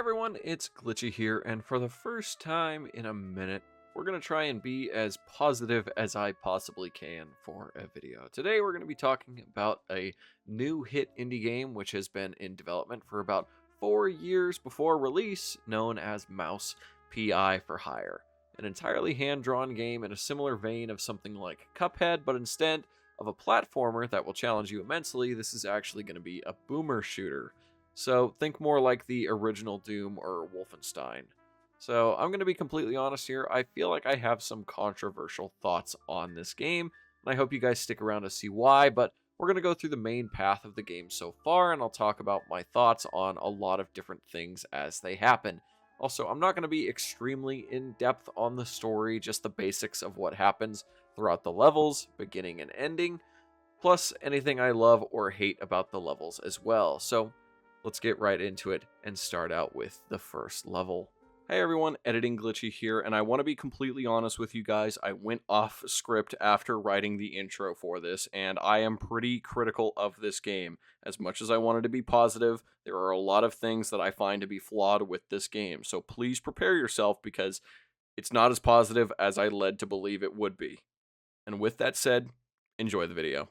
everyone, it's Glitchy here, and for the first time in a minute, we're going to try and be as positive as I possibly can for a video. Today we're going to be talking about a new hit indie game which has been in development for about 4 years before release, known as Mouse PI for Hire. An entirely hand-drawn game in a similar vein of something like Cuphead, but instead of a platformer that will challenge you immensely, this is actually going to be a boomer shooter. So think more like the original Doom or Wolfenstein. So I'm going to be completely honest here, I feel like I have some controversial thoughts on this game, and I hope you guys stick around to see why, but we're going to go through the main path of the game so far, and I'll talk about my thoughts on a lot of different things as they happen. Also, I'm not going to be extremely in-depth on the story, just the basics of what happens throughout the levels, beginning and ending, plus anything I love or hate about the levels as well. So let's get right into it and start out with the first level. Hey everyone, Editing Glitchy here, and I want to be completely honest with you guys. I went off script after writing the intro for this, and I am pretty critical of this game. As much as I wanted to be positive, there are a lot of things that I find to be flawed with this game, so please prepare yourself because it's not as positive as I led to believe it would be. And with that said, enjoy the video.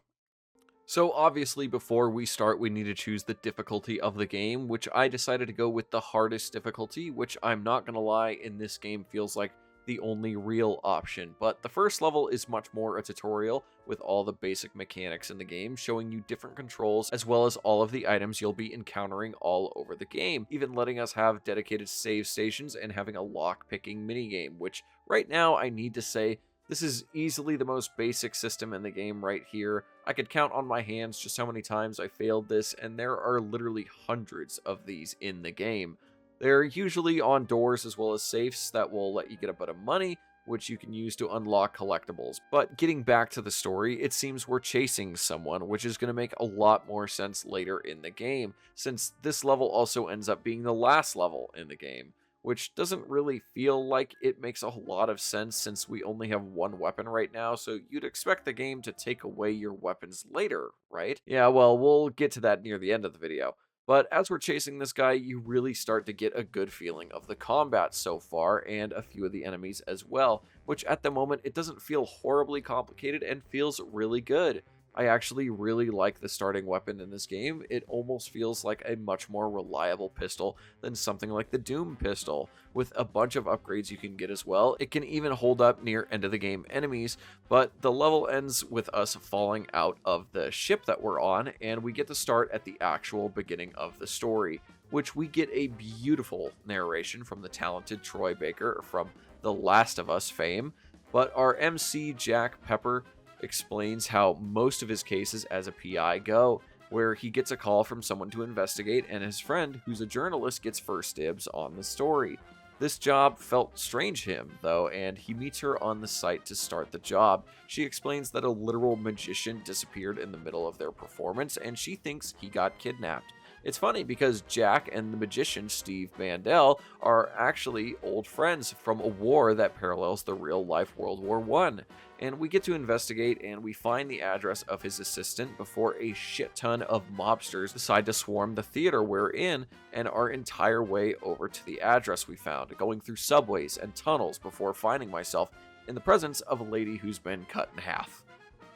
So obviously before we start we need to choose the difficulty of the game, which I decided to go with the hardest difficulty, which I'm not gonna lie, in this game feels like the only real option. But the first level is much more a tutorial with all the basic mechanics in the game, showing you different controls as well as all of the items you'll be encountering all over the game, even letting us have dedicated save stations and having a lock-picking minigame, which right now I need to say this is easily the most basic system in the game right here. I could count on my hands just how many times I failed this, and there are literally hundreds of these in the game. They're usually on doors as well as safes that will let you get a bit of money, which you can use to unlock collectibles. But getting back to the story, it seems we're chasing someone, which is going to make a lot more sense later in the game, since this level also ends up being the last level in the game, which doesn't really feel like it makes a lot of sense since we only have one weapon right now, so you'd expect the game to take away your weapons later, right? Yeah, well, we'll get to that near the end of the video. But as we're chasing this guy, you really start to get a good feeling of the combat so far, and a few of the enemies as well, which at the moment, it doesn't feel horribly complicated and feels really good. I actually really like the starting weapon in this game. It almost feels like a much more reliable pistol than something like the Doom pistol, with a bunch of upgrades you can get as well. It can even hold up near end of the game enemies, but the level ends with us falling out of the ship that we're on, and we get to start at the actual beginning of the story, which we get a beautiful narration from the talented Troy Baker from The Last of Us fame. But our MC, Jack Pepper, explains how most of his cases as a PI go, where he gets a call from someone to investigate, and his friend, who's a journalist, gets first dibs on the story. This job felt strange to him, though, and he meets her on the site to start the job. She explains that a literal magician disappeared in the middle of their performance, and she thinks he got kidnapped. It's funny because Jack and the magician Steve Mandel are actually old friends from a war that parallels the real-life World War I. And we get to investigate, and we find the address of his assistant before a shit ton of mobsters decide to swarm the theater we're in, and our entire way over to the address we found, going through subways and tunnels before finding myself in the presence of a lady who's been cut in half.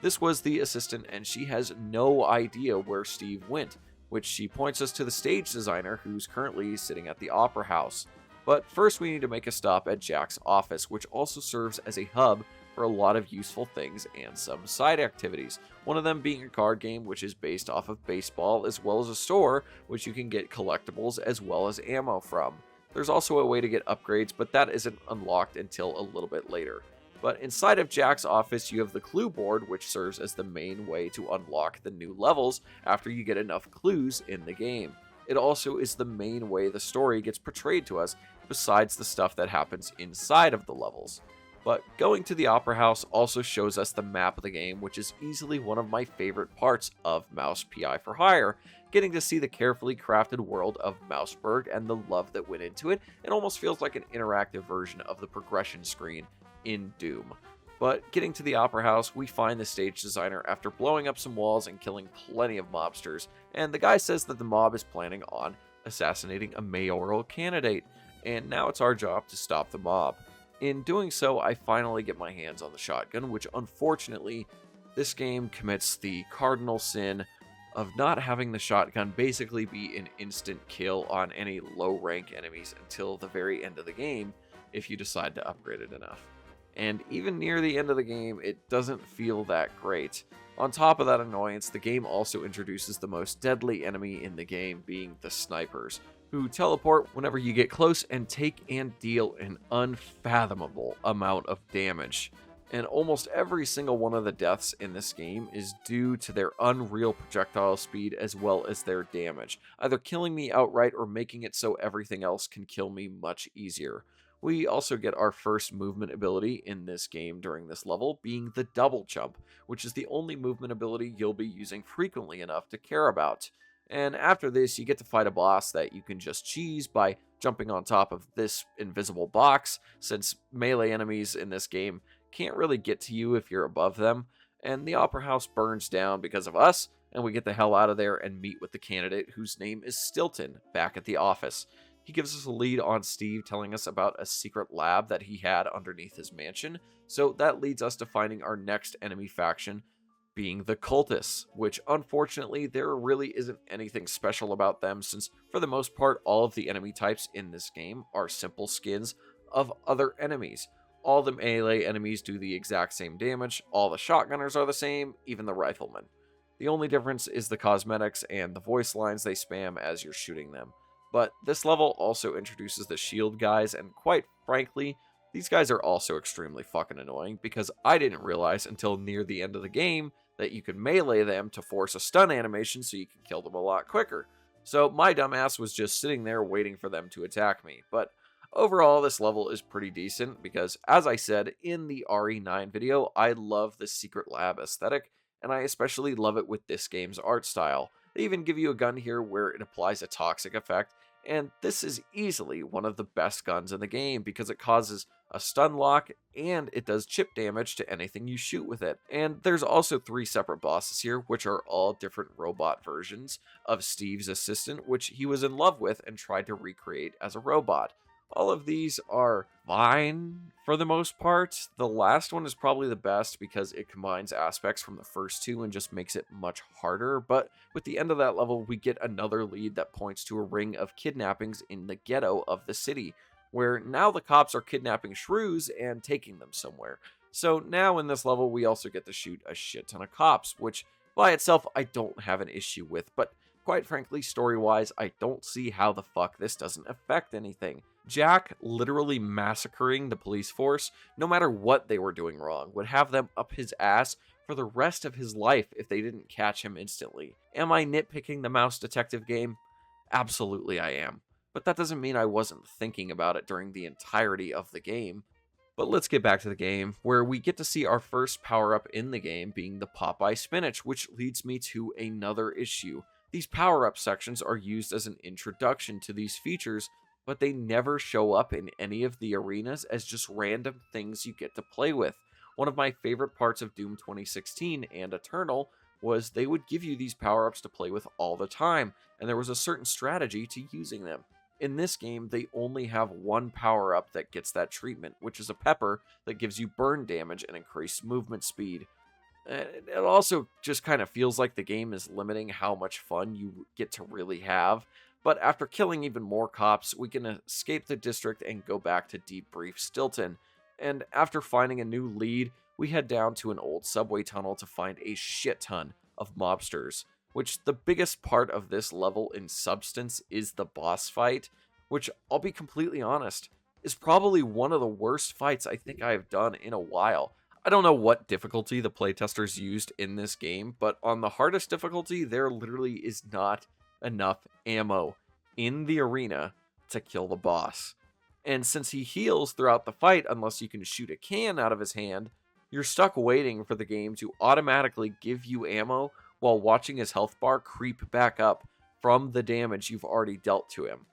This was the assistant, and she has no idea where Steve went, which she points us to the stage designer who's currently sitting at the Opera House. But first we need to make a stop at Jack's office, which also serves as a hub for a lot of useful things and some side activities. One of them being a card game which is based off of baseball, as well as a store which you can get collectibles as well as ammo from. There's also a way to get upgrades, but that isn't unlocked until a little bit later. But inside of Jack's office, you have the clue board, which serves as the main way to unlock the new levels after you get enough clues in the game. It also is the main way the story gets portrayed to us, besides the stuff that happens inside of the levels. But going to the Opera House also shows us the map of the game, which is easily one of my favorite parts of Mouse PI for Hire. Getting to see the carefully crafted world of Mouseburg and the love that went into it, it almost feels like an interactive version of the progression screen in Doom. But getting to the Opera House, we find the stage designer after blowing up some walls and killing plenty of mobsters, and the guy says that the mob is planning on assassinating a mayoral candidate, and now it's our job to stop the mob. In doing so, I finally get my hands on the shotgun, which unfortunately, this game commits the cardinal sin of not having the shotgun basically be an instant kill on any low rank enemies until the very end of the game if you decide to upgrade it enough. And even near the end of the game, it doesn't feel that great. On top of that annoyance, the game also introduces the most deadly enemy in the game, being the snipers, who teleport whenever you get close and take and deal an unfathomable amount of damage. And almost every single one of the deaths in this game is due to their unreal projectile speed as well as their damage, either killing me outright or making it so everything else can kill me much easier. We also get our first movement ability in this game during this level, being the double jump, which is the only movement ability you'll be using frequently enough to care about. And after this, you get to fight a boss that you can just cheese by jumping on top of this invisible box, since melee enemies in this game can't really get to you if you're above them, and the Opera House burns down because of us, and we get the hell out of there and meet with the candidate whose name is Stilton back at the office. He gives us a lead on Steve telling us about a secret lab that he had underneath his mansion, so that leads us to finding our next enemy faction, being the Cultists, which unfortunately there really isn't anything special about them since for the most part all of the enemy types in this game are simple skins of other enemies. All the melee enemies do the exact same damage, all the shotgunners are the same, even the riflemen. The only difference is the cosmetics and the voice lines they spam as you're shooting them. But this level also introduces the shield guys, and quite frankly, these guys are also extremely fucking annoying because I didn't realize until near the end of the game that you could melee them to force a stun animation so you can kill them a lot quicker. So my dumbass was just sitting there waiting for them to attack me, but overall, this level is pretty decent because, as I said in the RE9 video, I love the secret lab aesthetic, and I especially love it with this game's art style. They even give you a gun here where it applies a toxic effect, and this is easily one of the best guns in the game because it causes a stun lock and it does chip damage to anything you shoot with it. And there's also 3 separate bosses here, which are all different robot versions of Steve's assistant, which he was in love with and tried to recreate as a robot. All of these are fine for the most part. The last one is probably the best because it combines aspects from the first 2 and just makes it much harder. But with the end of that level, we get another lead that points to a ring of kidnappings in the ghetto of the city, where now the cops are kidnapping shrews and taking them somewhere. So now in this level, we also get to shoot a shit ton of cops, which by itself I don't have an issue with, but quite frankly, story-wise, I don't see how the fuck this doesn't affect anything. Jack literally massacring the police force, no matter what they were doing wrong, would have them up his ass for the rest of his life if they didn't catch him instantly. Am I nitpicking the Mouse Detective game? Absolutely I am. But that doesn't mean I wasn't thinking about it during the entirety of the game. But let's get back to the game, where we get to see our first power-up in the game being the Popeye Spinach, which leads me to another issue. These power-up sections are used as an introduction to these features, but they never show up in any of the arenas as just random things you get to play with. One of my favorite parts of Doom 2016 and Eternal was they would give you these power-ups to play with all the time, and there was a certain strategy to using them. In this game, they only have one power-up that gets that treatment, which is a pepper that gives you burn damage and increased movement speed. It also just kind of feels like the game is limiting how much fun you get to really have. But after killing even more cops, we can escape the district and go back to debrief Stilton. And after finding a new lead, we head down to an old subway tunnel to find a shit ton of mobsters, which the biggest part of this level in substance is the boss fight, which, I'll be completely honest, is probably one of the worst fights I think I have done in a while. I don't know what difficulty the playtesters used in this game, but on the hardest difficulty, there literally is not enough ammo in the arena to kill the boss. And since he heals throughout the fight unless you can shoot a can out of his hand, you're stuck waiting for the game to automatically give you ammo while watching his health bar creep back up from the damage you've already dealt to him.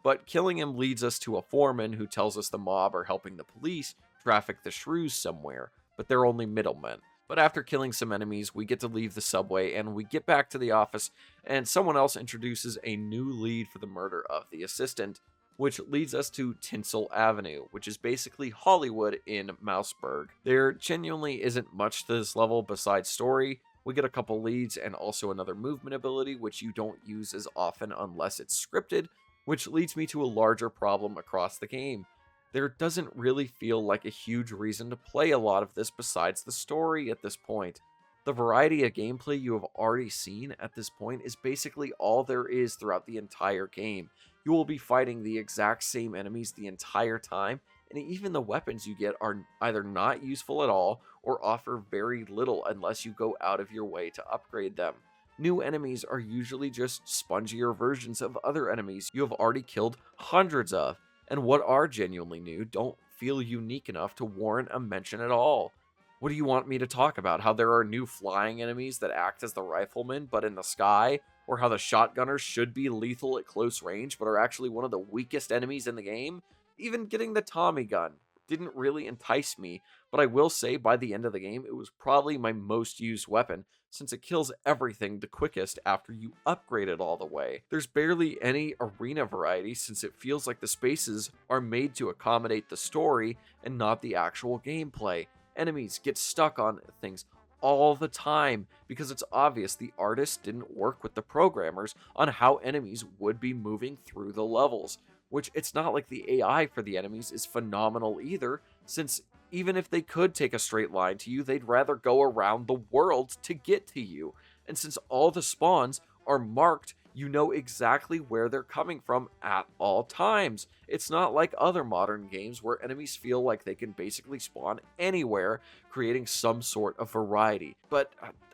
But killing him leads us to a foreman who tells us the mob are helping the police traffic the shrews somewhere, but they're only middlemen. But after killing some enemies, we get to leave the subway and we get back to the office, and someone else introduces a new lead for the murder of the assistant, which leads us to Tinsel Avenue, which is basically Hollywood in Mouseburg. There genuinely isn't much to this level besides story. We get a couple leads and also another movement ability, which you don't use as often unless it's scripted, which leads me to a larger problem across the game. There doesn't really feel like a huge reason to play a lot of this besides the story at this point. The variety of gameplay you have already seen at this point is basically all there is throughout the entire game. You will be fighting the exact same enemies the entire time, and even the weapons you get are either not useful at all or offer very little unless you go out of your way to upgrade them. New enemies are usually just spongier versions of other enemies you have already killed hundreds of, and what are genuinely new don't feel unique enough to warrant a mention at all. What do you want me to talk about? How there are new flying enemies that act as the riflemen but in the sky? Or how the shotgunners should be lethal at close range but are actually one of the weakest enemies in the game? Even getting the Tommy gun didn't really entice me, but I will say by the end of the game it was probably my most used weapon, since it kills everything the quickest after you upgrade it all the way. There's barely any arena variety since it feels like the spaces are made to accommodate the story and not the actual gameplay. Enemies get stuck on things all the time because it's obvious the artists didn't work with the programmers on how enemies would be moving through the levels, which it's not like the AI for the enemies is phenomenal either, since even if they could take a straight line to you, they'd rather go around the world to get to you. And since all the spawns are marked, you know exactly where they're coming from at all times. It's not like other modern games where enemies feel like they can basically spawn anywhere, creating some sort of variety. But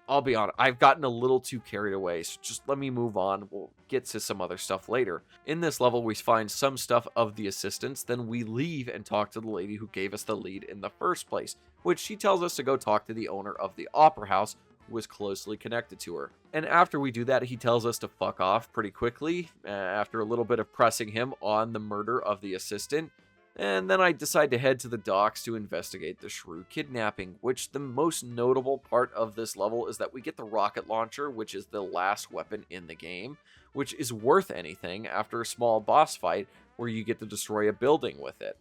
I'll be honest, I've gotten a little too carried away, so just let me move on. We'll get to some other stuff later. In this level, we find some stuff of the assistants, then we leave and talk to the lady who gave us the lead in the first place, which she tells us to go talk to the owner of the Opera House, who was closely connected to her. And after we do that, he tells us to fuck off pretty quickly, after a little bit of pressing him on the murder of the assistant. And then I decide to head to the docks to investigate the Shrew kidnapping, which the most notable part of this level is that we get the rocket launcher, which is the last weapon in the game, which is worth anything after a small boss fight where you get to destroy a building with it.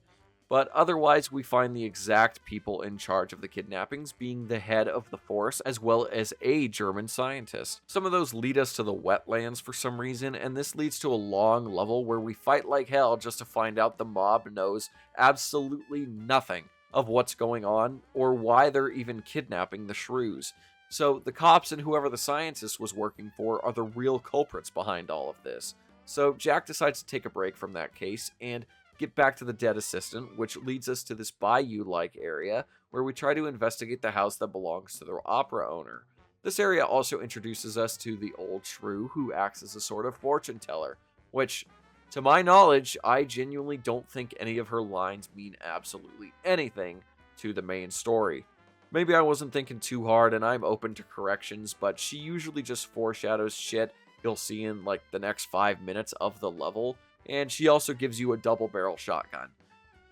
But otherwise, we find the exact people in charge of the kidnappings being the head of the force, as well as a German scientist. Some of those lead us to the wetlands for some reason, and this leads to a long level where we fight like hell just to find out the mob knows absolutely nothing of what's going on or why they're even kidnapping the Shrews. So the cops and whoever the scientist was working for are the real culprits behind all of this. So Jack decides to take a break from that case and get back to the dead assistant, which leads us to this bayou-like area where we try to investigate the house that belongs to the opera owner. This area also introduces us to the old shrew who acts as a sort of fortune teller, which, to my knowledge, I genuinely don't think any of her lines mean absolutely anything to the main story. Maybe I wasn't thinking too hard and I'm open to corrections, but she usually just foreshadows shit you'll see in like the next 5 minutes of the level. And she also gives you a double-barrel shotgun.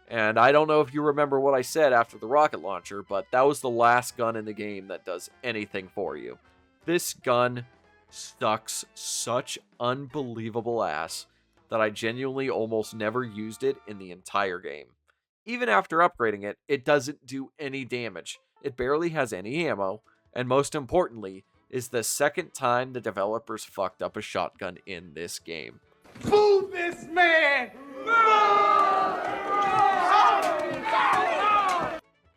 And I don't know if you remember what I said after the rocket launcher, but that was the last gun in the game that does anything for you. This gun sucks such unbelievable ass that I genuinely almost never used it in the entire game. Even after upgrading it, it doesn't do any damage. It barely has any ammo, and most importantly, is the second time the developers fucked up a shotgun in this game. Fool this man!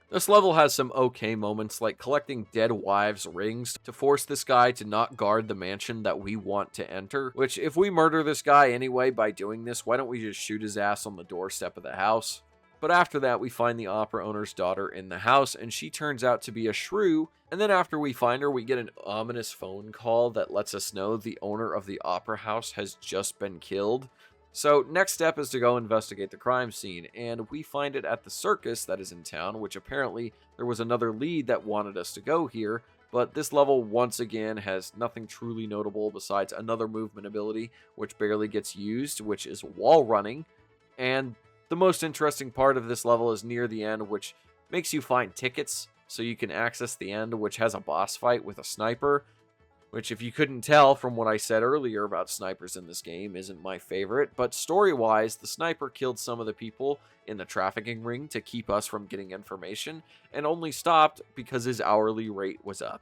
This level has some okay moments like collecting dead wives' rings to force this guy to not guard the mansion that we want to enter, which if we murder this guy anyway by doing this, why don't we just shoot his ass on the doorstep of the house? But after that, we find the opera owner's daughter in the house, and she turns out to be a shrew. And then after we find her, we get an ominous phone call that lets us know the owner of the opera house has just been killed. So next step is to go investigate the crime scene, and we find it at the circus that is in town, which apparently there was another lead that wanted us to go here. But this level, once again, has nothing truly notable besides another movement ability, which barely gets used, which is wall running. And the most interesting part of this level is near the end, which makes you find tickets so you can access the end, which has a boss fight with a sniper, which, if you couldn't tell from what I said earlier about snipers in this game, isn't my favorite. But story-wise, the sniper killed some of the people in the trafficking ring to keep us from getting information, and only stopped because his hourly rate was up.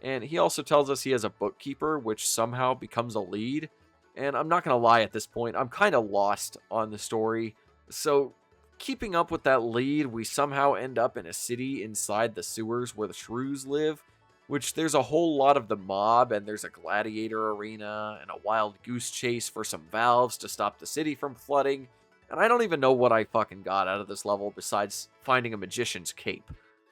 And he also tells us he has a bookkeeper, which somehow becomes a lead. And I'm not going to lie, at this point, I'm kind of lost on the story. So, keeping up with that lead, we somehow end up in a city inside the sewers where the shrews live, which there's a whole lot of the mob, and there's a gladiator arena, and a wild goose chase for some valves to stop the city from flooding. And I don't even know what I fucking got out of this level besides finding a magician's cape.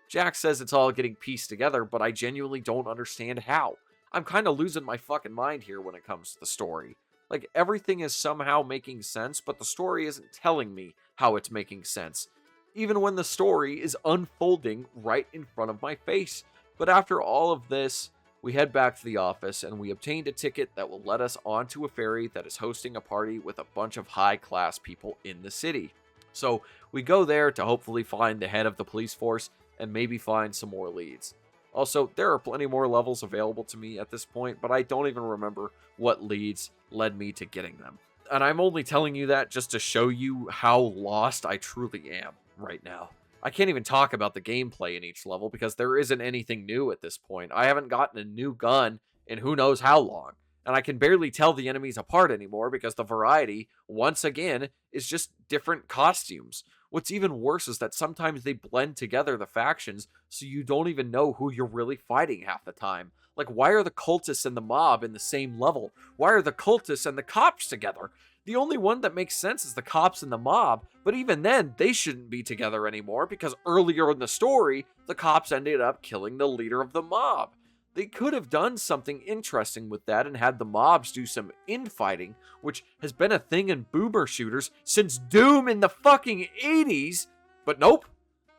Jack says it's all getting pieced together, but I genuinely don't understand how. I'm kind of losing my fucking mind here when it comes to the story. Like, everything is somehow making sense, but the story isn't telling me how it's making sense, even when the story is unfolding right in front of my face. But after all of this, we head back to the office, and we obtained a ticket that will let us onto a ferry that is hosting a party with a bunch of high-class people in the city. So we go there to hopefully find the head of the police force, and maybe find some more leads. Also, there are plenty more levels available to me at this point, but I don't even remember what leads led me to getting them. And I'm only telling you that just to show you how lost I truly am right now. I can't even talk about the gameplay in each level because there isn't anything new at this point. I haven't gotten a new gun in who knows how long. And I can barely tell the enemies apart anymore because the variety, once again, is just different costumes. What's even worse is that sometimes they blend together the factions so you don't even know who you're really fighting half the time. Like, why are the cultists and the mob in the same level? Why are the cultists and the cops together? The only one that makes sense is the cops and the mob, but even then, they shouldn't be together anymore because earlier in the story, the cops ended up killing the leader of the mob. They could have done something interesting with that and had the mobs do some infighting, which has been a thing in boomer shooters since Doom in the fucking 80s, but nope.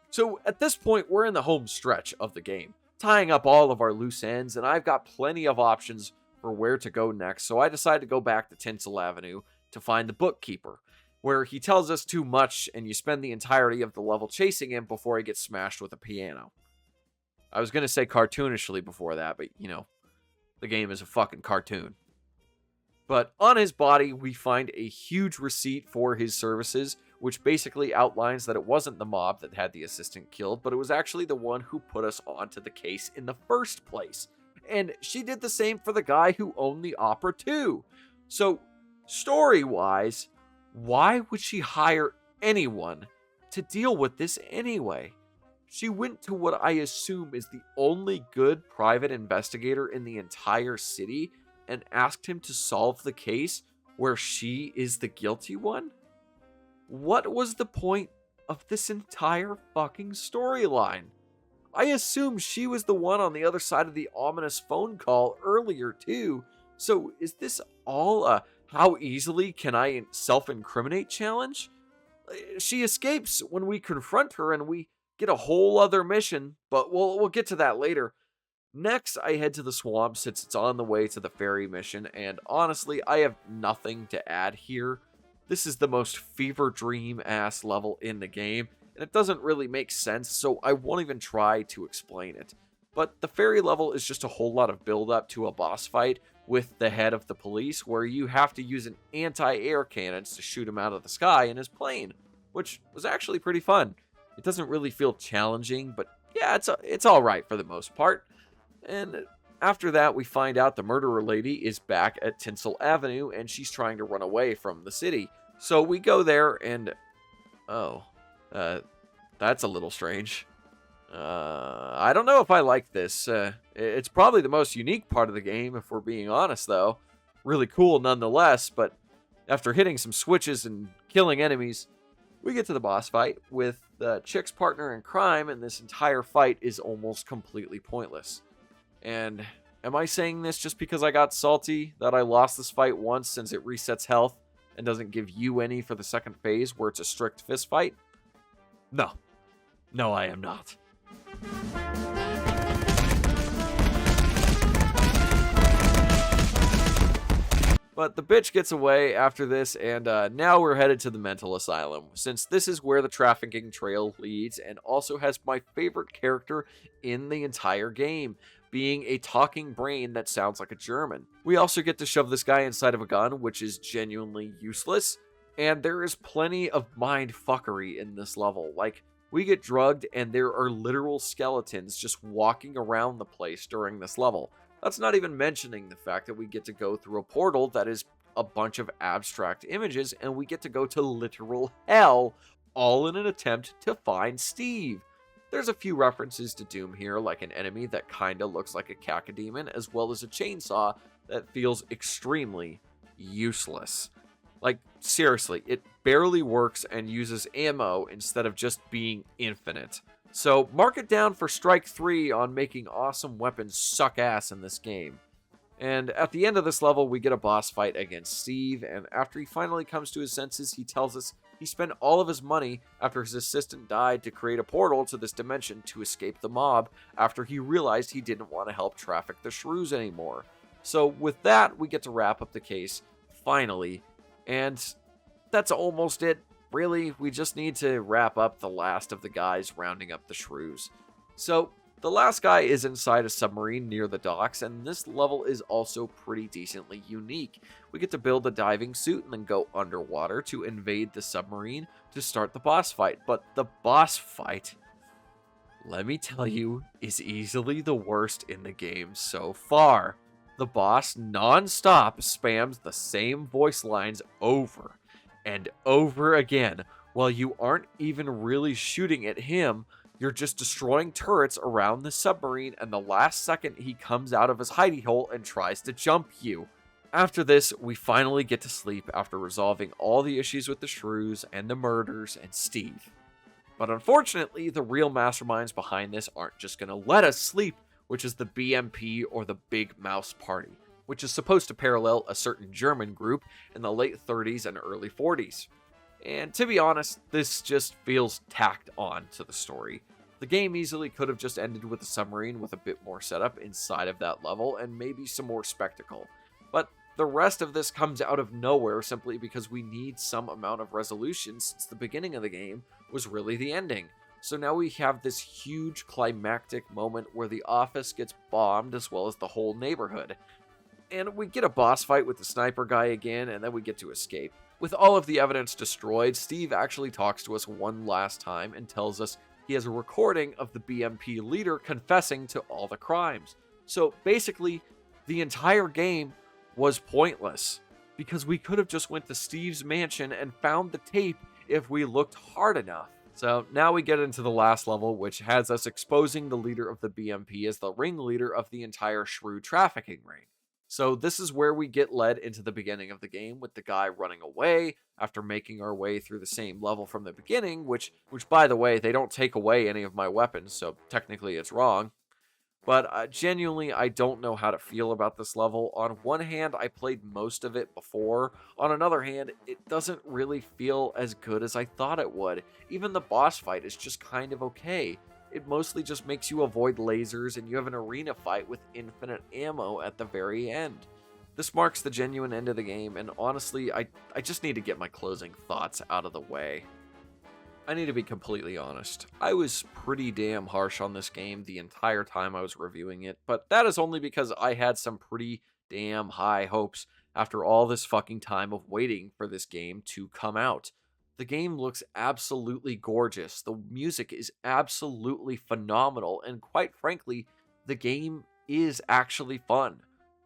So at this point, we're in the home stretch of the game, tying up all of our loose ends, and I've got plenty of options for where to go next, so I decided to go back to Tinsel Avenue to find the bookkeeper, where he tells us too much and you spend the entirety of the level chasing him before he gets smashed with a piano. I was going to say cartoonishly before that, but, you know, the game is a fucking cartoon. But on his body, we find a huge receipt for his services, which basically outlines that it wasn't the mob that had the assistant killed, but it was actually the one who put us onto the case in the first place. And she did the same for the guy who owned the opera too. So, story-wise, why would she hire anyone to deal with this anyway? She went to what I assume is the only good private investigator in the entire city and asked him to solve the case where she is the guilty one? What was the point of this entire fucking storyline? I assume she was the one on the other side of the ominous phone call earlier too. So is this all a how easily can I self-incriminate challenge? She escapes when we confront her and we get a whole other mission, but we'll get to that later. Next, I head to the swamp since it's on the way to the ferry mission, and honestly, I have nothing to add here. This is the most fever dream-ass level in the game, and it doesn't really make sense, so I won't even try to explain it. But the ferry level is just a whole lot of build-up to a boss fight with the head of the police, where you have to use an anti-air cannons to shoot him out of the sky in his plane, which was actually pretty fun. It doesn't really feel challenging, but yeah, it's all right for the most part. And after that, we find out the murderer lady is back at Tinsel Avenue, and she's trying to run away from the city. So we go there, and that's a little strange. I don't know if I like this. It's probably the most unique part of the game, if we're being honest, though. Really cool nonetheless, but after hitting some switches and killing enemies, we get to the boss fight with Chick's partner in crime, and this entire fight is almost completely pointless. And am I saying this just because I got salty that I lost this fight once since it resets health and doesn't give you any for the second phase where it's a strict fist fight? No. No, I am not. But the bitch gets away after this, and now we're headed to the mental asylum, since this is where the trafficking trail leads and also has my favorite character in the entire game, being a talking brain that sounds like a German. We also get to shove this guy inside of a gun, which is genuinely useless, and there is plenty of mind fuckery in this level. Like, we get drugged and there are literal skeletons just walking around the place during this level. That's not even mentioning the fact that we get to go through a portal that is a bunch of abstract images, and we get to go to literal hell, all in an attempt to find Steve. There's a few references to Doom here, like an enemy that kinda looks like a cacodemon, as well as a chainsaw that feels extremely useless. Like, seriously, it barely works and uses ammo instead of just being infinite. So mark it down for strike 3 on making awesome weapons suck ass in this game. And at the end of this level, we get a boss fight against Steve, and after he finally comes to his senses, he tells us he spent all of his money after his assistant died to create a portal to this dimension to escape the mob after he realized he didn't want to help traffic the shrews anymore. So with that, we get to wrap up the case, finally, and that's almost it. Really, we just need to wrap up the last of the guys rounding up the shrews. So, the last guy is inside a submarine near the docks, and this level is also pretty decently unique. We get to build a diving suit and then go underwater to invade the submarine to start the boss fight. But the boss fight, let me tell you, is easily the worst in the game so far. The boss non-stop spams the same voice lines over and over again, while you aren't even really shooting at him. You're just destroying turrets around the submarine, and the last second he comes out of his hidey hole and tries to jump you. After this, we finally get to sleep after resolving all the issues with the shrews and the murders and Steve. But unfortunately, the real masterminds behind this aren't just going to let us sleep, which is the BMP, or the Big Mouse Party, which is supposed to parallel a certain German group in the late 30s and early 40s. And to be honest, this just feels tacked on to the story. The game easily could have just ended with a submarine with a bit more setup inside of that level and maybe some more spectacle. But the rest of this comes out of nowhere simply because we need some amount of resolution, since the beginning of the game was really the ending. So now we have this huge climactic moment where the office gets bombed as well as the whole neighborhood. And we get a boss fight with the sniper guy again, and then we get to escape. With all of the evidence destroyed, Steve actually talks to us one last time and tells us he has a recording of the BMP leader confessing to all the crimes. So basically, the entire game was pointless, because we could have just went to Steve's mansion and found the tape if we looked hard enough. So now we get into the last level, which has us exposing the leader of the BMP as the ringleader of the entire shrew trafficking ring. So this is where we get led into the beginning of the game, with the guy running away after making our way through the same level from the beginning, which by the way, they don't take away any of my weapons, so technically it's wrong. But genuinely, I don't know how to feel about this level. On one hand, I played most of it before. On another hand, it doesn't really feel as good as I thought it would. Even the boss fight is just kind of okay. It mostly just makes you avoid lasers, and you have an arena fight with infinite ammo at the very end. This marks the genuine end of the game, and honestly, I just need to get my closing thoughts out of the way. I need to be completely honest. I was pretty damn harsh on this game the entire time I was reviewing it, but that is only because I had some pretty damn high hopes after all this fucking time of waiting for this game to come out. The game looks absolutely gorgeous, the music is absolutely phenomenal, and quite frankly, the game is actually fun.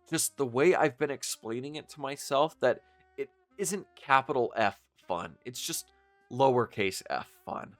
Just the way I've been explaining it to myself, that it isn't capital F fun, it's just lowercase f fun.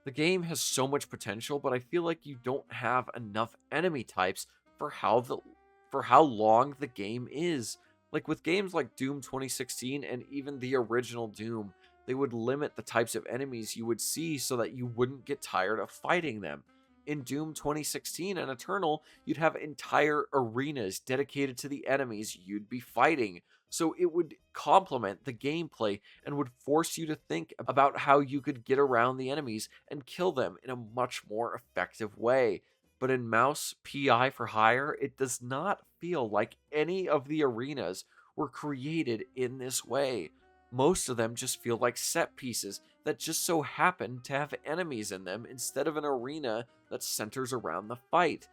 The game has so much potential, but I feel like you don't have enough enemy types for how long the game is. Like with games like Doom 2016 and even the original Doom, they would limit the types of enemies you would see so that you wouldn't get tired of fighting them. In Doom 2016 and Eternal, you'd have entire arenas dedicated to the enemies you'd be fighting. So it would complement the gameplay and would force you to think about how you could get around the enemies and kill them in a much more effective way. But in Mouse PI for Hire, it does not feel like any of the arenas were created in this way. Most of them just feel like set pieces that just so happen to have enemies in them instead of an arena that centers around the fight.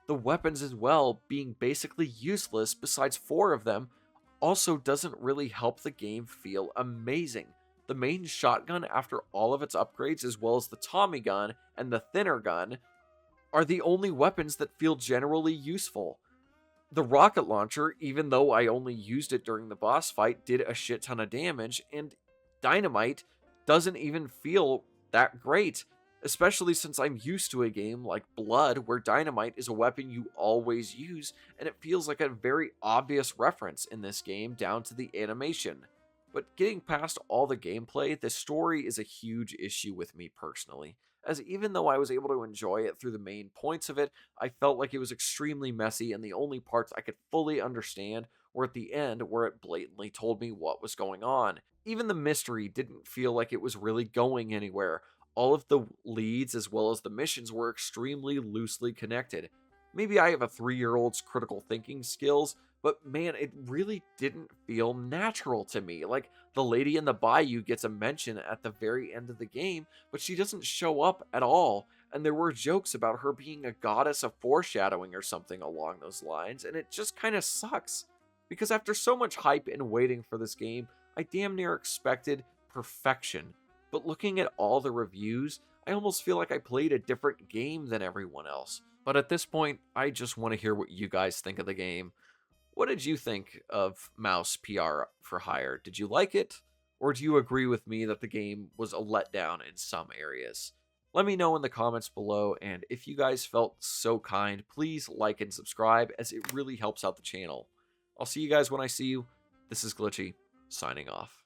The weapons as well, being basically useless besides 4 of them, also doesn't really help the game feel amazing. The main shotgun, after all of its upgrades, as well as the Tommy gun and the thinner gun, are the only weapons that feel generally useful. The rocket launcher, even though I only used it during the boss fight, did a shit ton of damage, and dynamite doesn't even feel that great, especially since I'm used to a game like Blood where dynamite is a weapon you always use, and it feels like a very obvious reference in this game down to the animation. But getting past all the gameplay, the story is a huge issue with me personally, as even though I was able to enjoy it through the main points of it, I felt like it was extremely messy, and the only parts I could fully understand were at the end where it blatantly told me what was going on. Even the mystery didn't feel like it was really going anywhere. All of the leads as well as the missions were extremely loosely connected. Maybe I have a 3-year-old's critical thinking skills, but man, it really didn't feel natural to me. Like, the lady in the bayou gets a mention at the very end of the game, but she doesn't show up at all. And there were jokes about her being a goddess of foreshadowing or something along those lines, and it just kind of sucks. Because after so much hype and waiting for this game, I damn near expected perfection. But looking at all the reviews, I almost feel like I played a different game than everyone else. But at this point, I just want to hear what you guys think of the game. What did you think of Mouse PR for Hire? Did you like it? Or do you agree with me that the game was a letdown in some areas? Let me know in the comments below, and if you guys felt so kind, please like and subscribe, as it really helps out the channel. I'll see you guys when I see you. This is Glitchy, signing off.